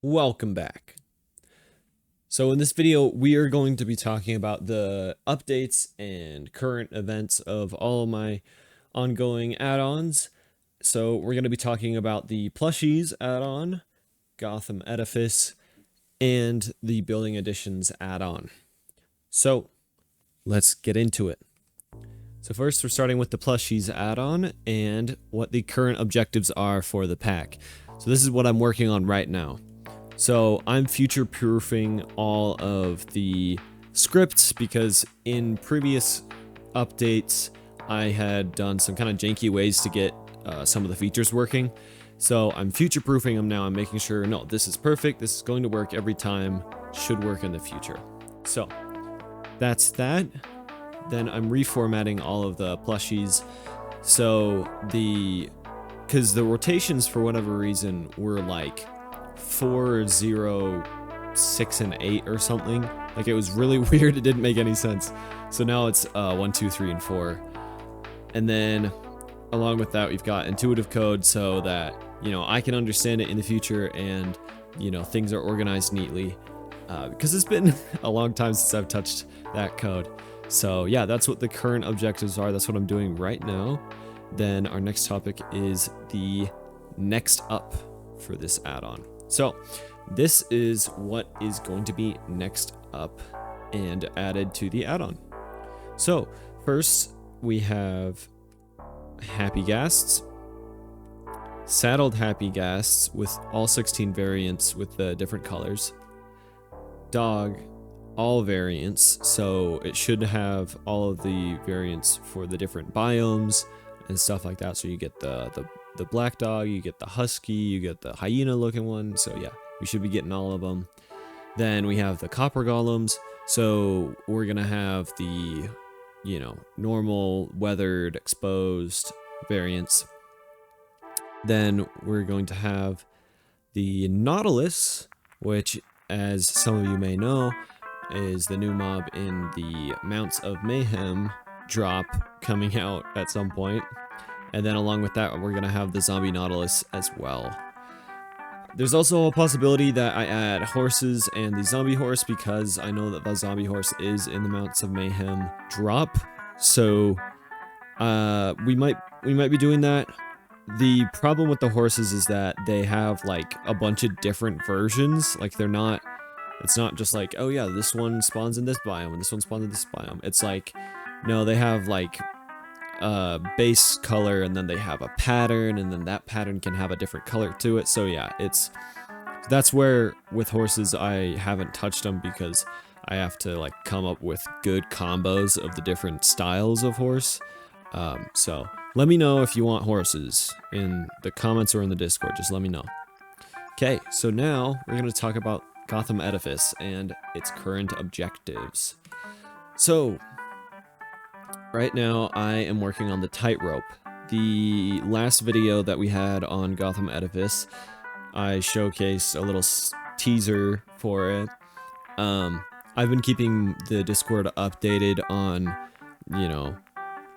Welcome back. So in this video, we are going to be talking about the updates and current events of all of my ongoing add-ons. So we're going to be talking about the Plushies add-on, Gotham Edifice, and the Building Additions add-on. So let's get into it. So first, we're starting with the Plushies add-on and what the current objectives are for the pack. So this is what I'm working on right now. So I'm future-proofing all of the scripts because in previous updates, I had done some kind of janky ways to get some of the features working. So I'm future-proofing them now. I'm making sure, no, this is perfect. This is going to work every time. Should work in the future. So that's that. Then I'm reformatting all of the plushies. So because the rotations for whatever reason were like 4, 0, 6, and 8 or something. Like it was really weird. It didn't make any sense. So now it's 1, 2, 3, and 4. And then along with that, we've got intuitive code so that, I can understand it in the future and, things are organized neatly. Because it's been a long time since I've touched that code. So yeah, that's what the current objectives are. That's what I'm doing right now. Then our next topic is the next up for this add-on. So this is what is going to be next up and added to the add-on. So first we have Happy Ghasts, saddled Happy Ghasts with all 16 variants with the different colors, dog, all variants, so it should have all of the variants for the different biomes and stuff like that. So you get the black dog, you get the husky, you get the hyena looking one. So yeah, we should be getting all of them. Then we have the copper golems. So we're gonna have the, normal, weathered, exposed variants. Then we're going to have the nautilus, which, as some of you may know, is the new mob in the Mounts of Mayhem drop coming out at some point. And then along with that, we're going to have the zombie nautilus as well. There's also a possibility that I add horses and the zombie horse because I know that the zombie horse is in the Mounts of Mayhem drop. So we might be doing that. The problem with the horses is that they have like a bunch of different versions. Like it's not just like, oh yeah, this one spawns in this biome and this one spawns in this biome. It's like, no, they have like base color and then they have a pattern and then that pattern can have a different color to it. So yeah, that's where with horses I haven't touched them because I have to like come up with good combos of the different styles of horse. So let me know if you want horses in the comments or in the Discord. Just let me know. Okay, so now we're going to talk about Gotham Edifice and its current objectives. So right now I am working on the tightrope. The last video that we had on Gotham Edifice, I showcased a little teaser for it. I've been keeping the Discord updated on,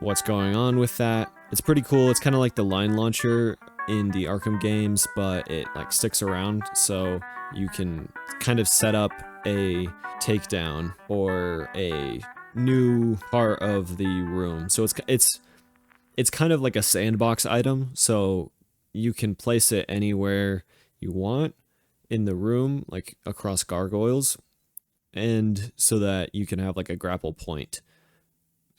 what's going on with that. It's pretty cool. It's kind of like the line launcher in the Arkham games, but it like sticks around, so you can kind of set up a takedown or a new part of the room. So it's kind of like a sandbox item, so you can place it anywhere you want in the room, like across gargoyles, and so that you can have like a grapple point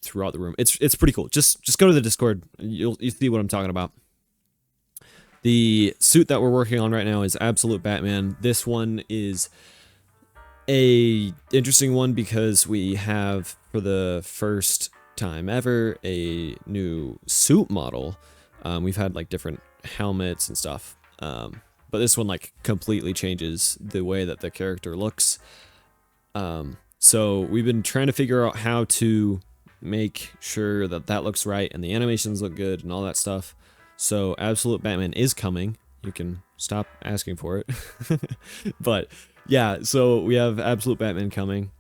throughout the room. It's pretty cool. Just go to the Discord. You'll see what I'm talking about. The suit that we're working on right now is Absolute Batman. This one is a interesting one because we have, for the first time ever, a new suit model. We've had like different helmets and stuff, but this one like completely changes the way that the character looks. So we've been trying to figure out how to make sure that that looks right and the animations look good and all that stuff. So Absolute Batman is coming. You can stop asking for it. But yeah, so we have Absolute Batman coming.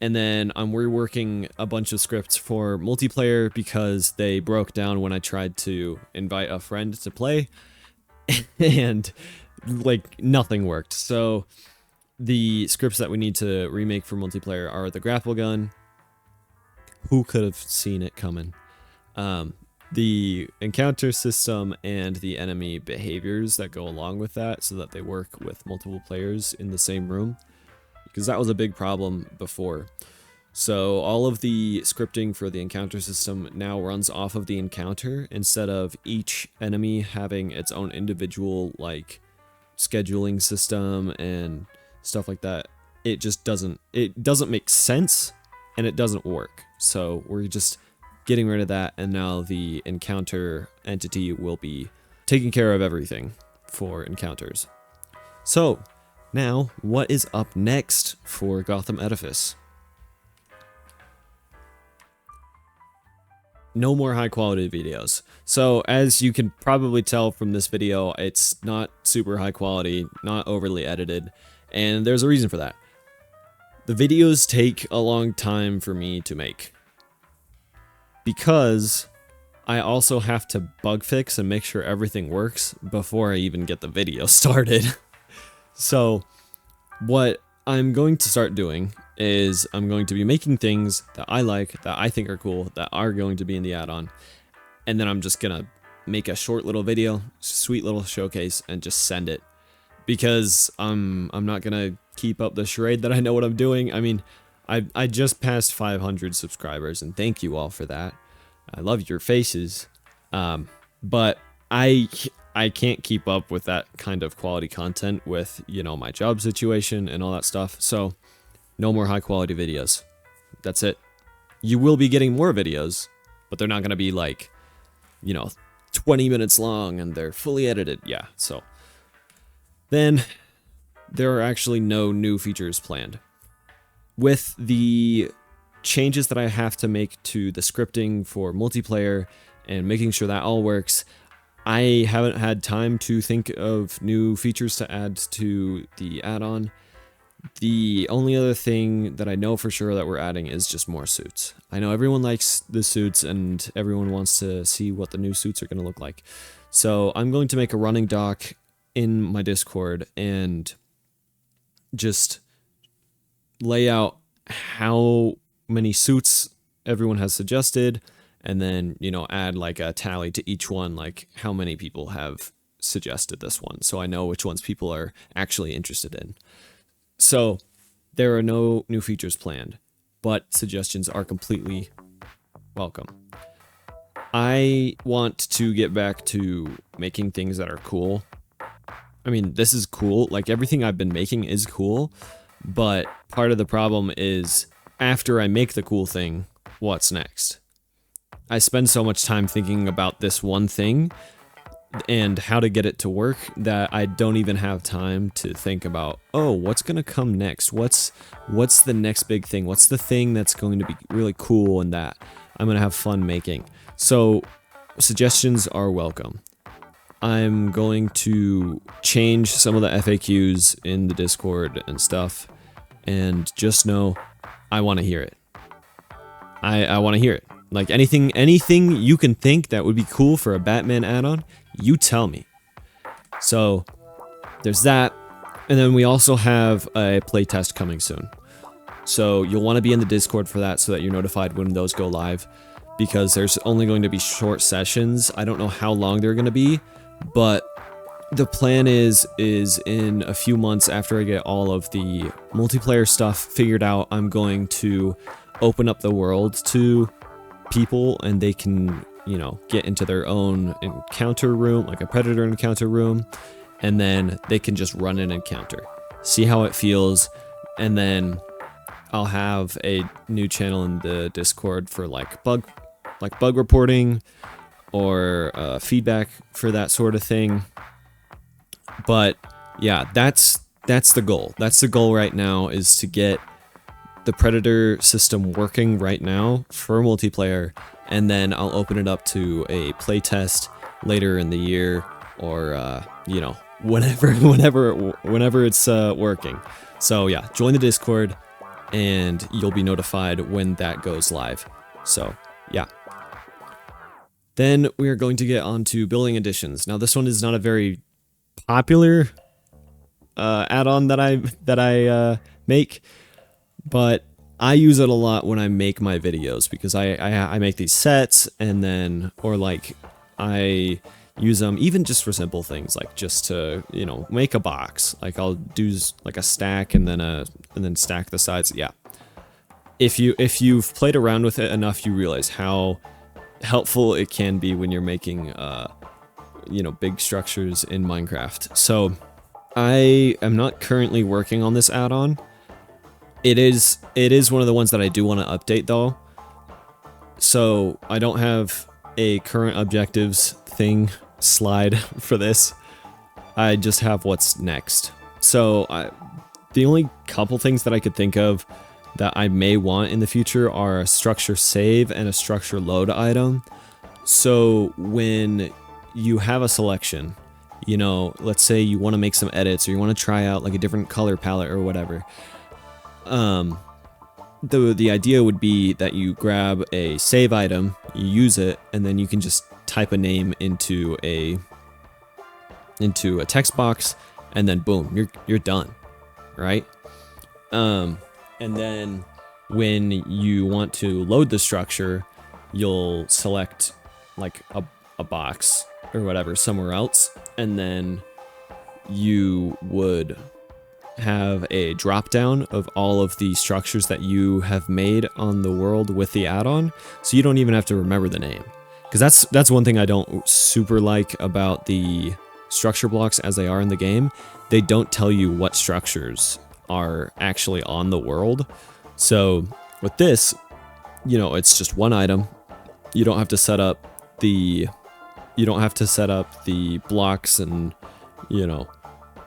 And then I'm reworking a bunch of scripts for multiplayer because they broke down when I tried to invite a friend to play. And like nothing worked. So the scripts that we need to remake for multiplayer are the grapple gun. Who could have seen it coming? The encounter system and the enemy behaviors that go along with that so that they work with multiple players in the same room, because that was a big problem before. So all of the scripting for the encounter system now runs off of the encounter instead of each enemy having its own individual like scheduling system and stuff like that. It just doesn't make sense and it doesn't work. So we're just getting rid of that, and now the encounter entity will be taking care of everything for encounters. So now what is up next for Gotham Edifice? No more high quality videos. So as you can probably tell from this video, it's not super high quality, not overly edited, and there's a reason for that. The videos take a long time for me to make, because I also have to bug fix and make sure everything works before I even get the video started. So what I'm going to start doing is I'm going to be making things that I like, that I think are cool, that are going to be in the add-on, and then I'm just gonna make a short little video, sweet little showcase, and just send it. Because I'm not gonna keep up the charade that I know what I'm doing. I mean, I just passed 500 subscribers, and thank you all for that. I love your faces, but I can't keep up with that kind of quality content with, you know, my job situation and all that stuff. So no more high quality videos. That's it. You will be getting more videos, but they're not gonna be like, you know, 20 minutes long and they're fully edited. Yeah, so then there are actually no new features planned. With the changes that I have to make to the scripting for multiplayer and making sure that all works, I haven't had time to think of new features to add to the add-on. The only other thing that I know for sure that we're adding is just more suits. I know everyone likes the suits and everyone wants to see what the new suits are going to look like. So I'm going to make a running doc in my Discord and just lay out how many suits everyone has suggested, and then, you know, add like a tally to each one, like how many people have suggested this one, so I know which ones people are actually interested in. So there are no new features planned, but suggestions are completely welcome. I want to get back to making things that are cool. I mean, this is cool, like everything I've been making is cool, but part of the problem is after I make the cool thing, what's next? I spend so much time thinking about this one thing and how to get it to work that I don't even have time to think about, oh, what's gonna come next? What's the next big thing? What's the thing that's going to be really cool and that I'm gonna have fun making? So suggestions are welcome. I'm going to change some of the FAQs in the Discord and stuff, and just know I want to hear it. I want to hear it. Like anything you can think that would be cool for a Batman add-on, you tell me. So there's that, and then we also have a playtest coming soon. So you'll want to be in the Discord for that so that you're notified when those go live, because there's only going to be short sessions. I don't know how long they're going to be, but the plan is in a few months after I get all of the multiplayer stuff figured out, I'm going to open up the world to people and they can, you know, get into their own encounter room, like a Predator encounter room, and then they can just run an encounter, see how it feels, and then I'll have a new channel in the Discord for like bug reporting or feedback for that sort of thing. But yeah, that's the goal. That's the goal right now, is to get the Predator system working right now for multiplayer, and then I'll open it up to a playtest later in the year, or you know, whenever it's working. So yeah, join the Discord and you'll be notified when that goes live. So yeah. Then we are going to get on to building additions. Now this one is not a very popular add-on that I make, but I use it a lot when I make my videos because I make these sets, and then I use them even just for simple things like just to make a box. Like I'll do like a stack and then stack the sides. Yeah. If you've played around with it enough, you realize how helpful it can be when you're making big structures in Minecraft. So I am not currently working on this add-on. It is one of the ones that I do want to update though. So I don't have a current objectives thing slide for this. I just have what's next. So the only couple things that I could think of that I may want in the future are a structure save and a structure load item. So when you have a selection, let's say you want to make some edits or you want to try out like a different color palette or whatever. The idea would be that you grab a save item, you use it, and then you can just type a name into a text box, and then boom, you're done, right? And then when you want to load the structure, you'll select like a box or whatever somewhere else, and then you would have a drop down of all of the structures that you have made on the world with the add-on, so you don't even have to remember the name. Because that's one thing I don't super like about the structure blocks as they are in the game. They don't tell you what structures are actually on the world. So with this, it's just one item. You don't have to set up the blocks and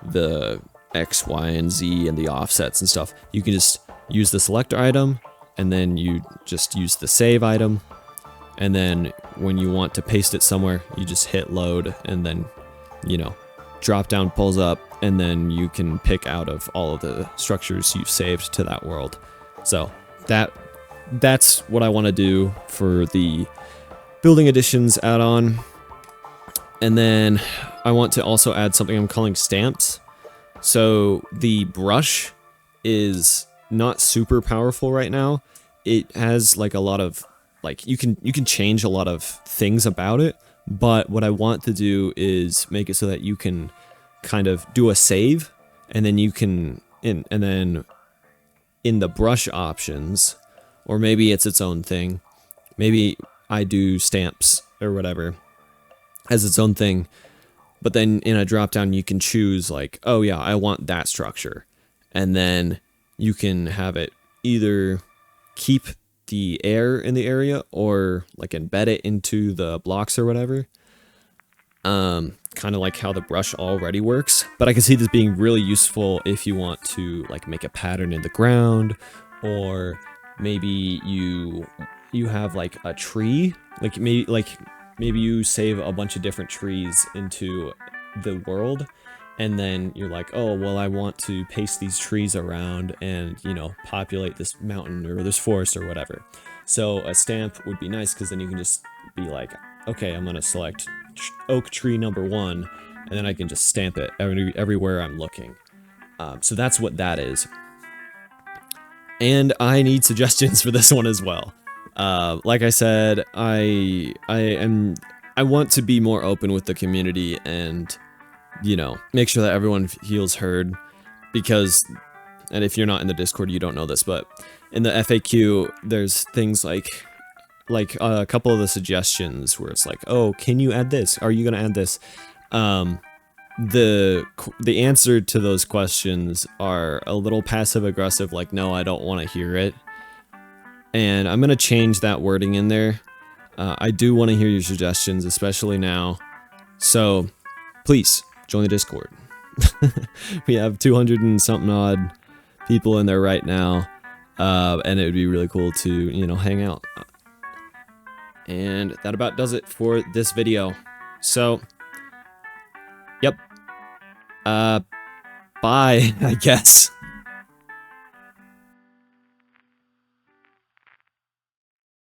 the X, Y, and Z and the offsets and stuff. You can just use the selector item, and then you just use the save item, and then when you want to paste it somewhere, you just hit load, and then drop down pulls up, and then you can pick out of all of the structures you've saved to that world. So that's what I want to do for the building additions add-on. And then I want to also add something I'm calling stamps. So the brush is not super powerful right now. It has like a lot of you can change a lot of things about it, but what I want to do is make it so that you can kind of do a save, and then you can and then in the brush options, or maybe it's its own thing. Maybe I do stamps or whatever as its own thing. But then in a drop down, you can choose like, oh yeah, I want that structure. And then you can have it either keep the air in the area or like embed it into the blocks or whatever. Kind of like how the brush already works. But I can see this being really useful if you want to like make a pattern in the ground, or maybe you have like a tree, maybe you save a bunch of different trees into the world, and then you're like, oh, well, I want to paste these trees around and, populate this mountain or this forest or whatever. So a stamp would be nice, because then you can just be like, okay, I'm going to select oak tree number 1, and then I can just stamp it everywhere I'm looking. So that's what that is. And I need suggestions for this one as well. Like I said, I want to be more open with the community and, make sure that everyone feels heard, because, and if you're not in the Discord, you don't know this, but in the FAQ, there's things like a couple of the suggestions where it's like, oh, can you add this? Are you going to add this? The answer to those questions are a little passive aggressive, like, no, I don't want to hear it. And I'm going to change that wording in there. I do want to hear your suggestions, especially now. So please join the Discord. We have 200 and something odd people in there right now. And it would be really cool to, hang out. And that about does it for this video. So, yep. Bye, I guess.